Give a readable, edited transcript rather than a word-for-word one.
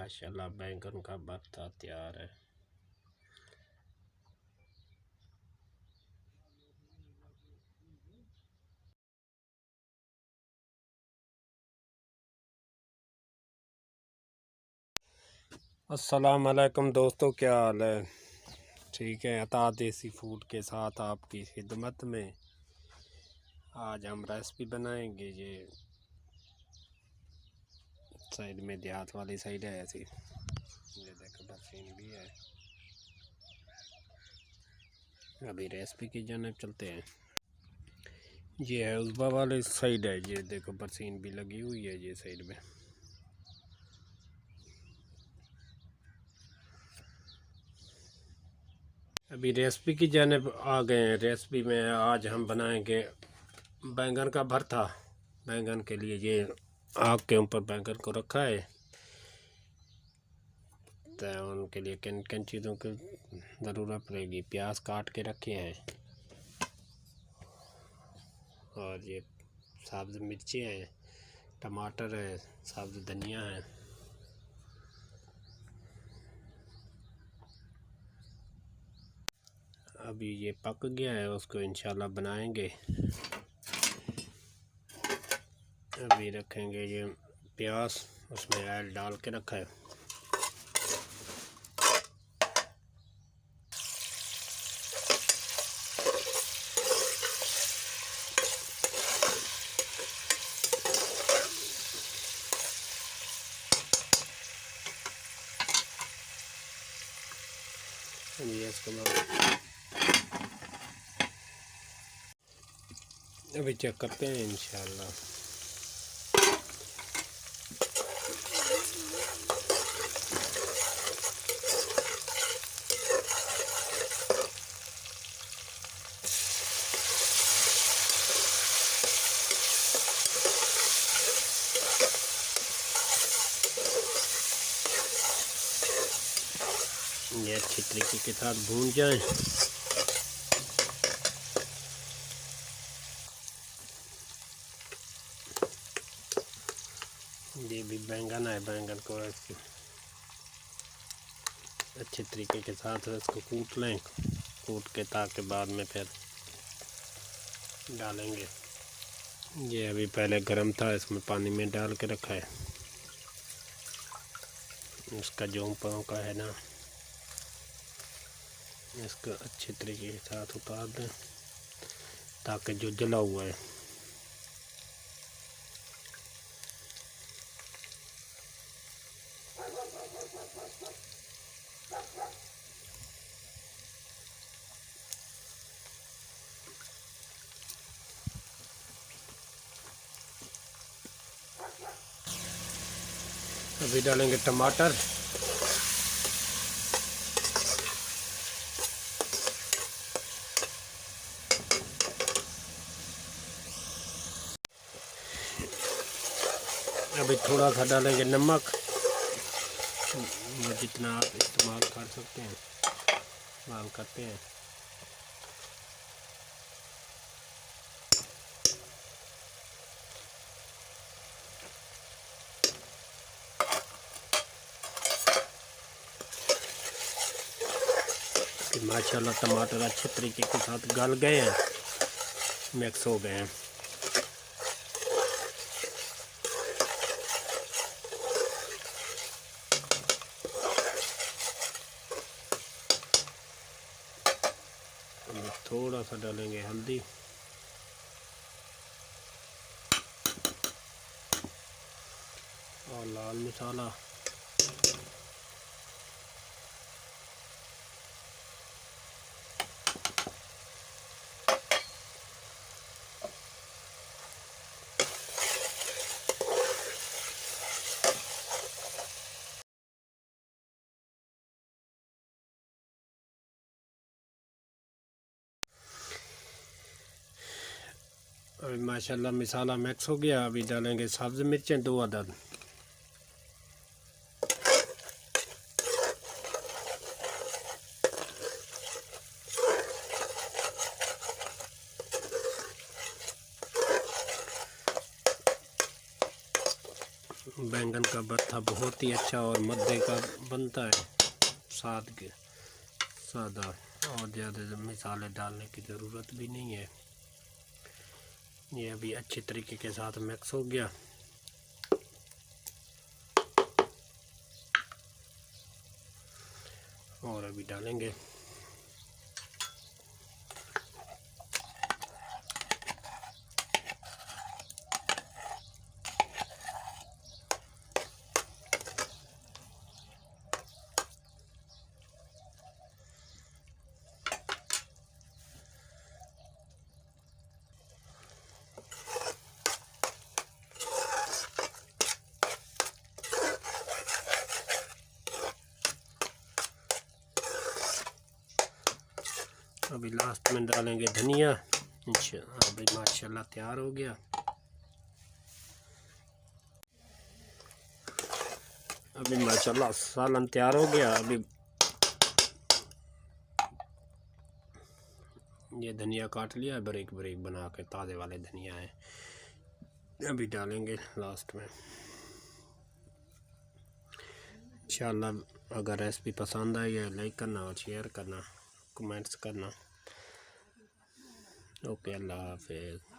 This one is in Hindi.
माशाल्लाह बैंगन का भरता तैयार है। अस्सलाम वालेकुम दोस्तों, क्या हाल है? ठीक है, अता देसी फूड के साथ आपकी खिदमत में आज हम रेसिपी बनाएंगे। ये साइड में देहात वाली साइड है ऐसी, ये देखो बरसीन भी है। अभी रेसिपी की जानिब चलते हैं। ये है उजबा वाले साइड है, ये देखो बरसीन भी लगी हुई है ये साइड में। अभी रेसिपी की जानिब आ गए हैं। रेसिपी में आज हम बनाएंगे बैंगन का भरता। बैंगन के लिए ये आग के ऊपर बैंगन को रखा है, तो उनके लिए किन किन चीज़ों की ज़रूरत पड़ेगी। प्याज काट के रखे हैं, और ये सब्ज़ मिर्ची हैं, टमाटर है, सब्ज़ धनिया है। अभी ये पक गया है, उसको इंशाल्लाह बनाएंगे। अभी रखेंगे ये प्याज, उसमें ऑयल डाल के रखा है। ये इसको अभी चेक करते हैं इंशाल्लाह। ये अच्छी तरीके के साथ भून जाए। ये भी बैंगन है, बैंगन को अच्छे तरीके के साथ इसको कूट लें, कूट के ताकि बाद में फिर डालेंगे। ये अभी पहले गर्म था, इसमें पानी में डाल के रखा है। इसका जो पाँव का है ना, इसको अच्छे तरीके के साथ उतार दें ताकि जो जला हुआ है अभी डालेंगे टमाटर। अभी थोड़ा सा डालेंगे नमक, जितना आप इस्तेमाल कर सकते हैं इस्तेमाल करते हैं। माशाल्लाह टमाटर अच्छे तरीके के साथ गल गए हैं, मिक्स हो गए हैं। थोड़ा सा डालेंगे हल्दी, और लाल मसाला, अभी माशाल्लाह मसाला मिक्स हो गया। अभी डालेंगे सब्ज़ मिर्चें 2 अदद। बैंगन का भरता बहुत ही अच्छा और मज़े का बनता है, सादा और ज़्यादा मसाले डालने की ज़रूरत भी नहीं है। ये अभी अच्छे तरीके के साथ मिक्स हो गया। और अभी डालेंगे अभी लास्ट में डालेंगे धनिया। अभी माशाल्लाह तैयार हो गया। अभी माशाल्लाह सालन तैयार हो गया। अभी ये धनिया काट लिया, बारीक बारीक बना के, ताज़े वाले धनिया है, अभी डालेंगे लास्ट में। इंशाल्लाह अगर रेसिपी पसंद आई है लाइक करना और शेयर करना, कमेंट्स करना। ओके, अल्लाह हाफिज़।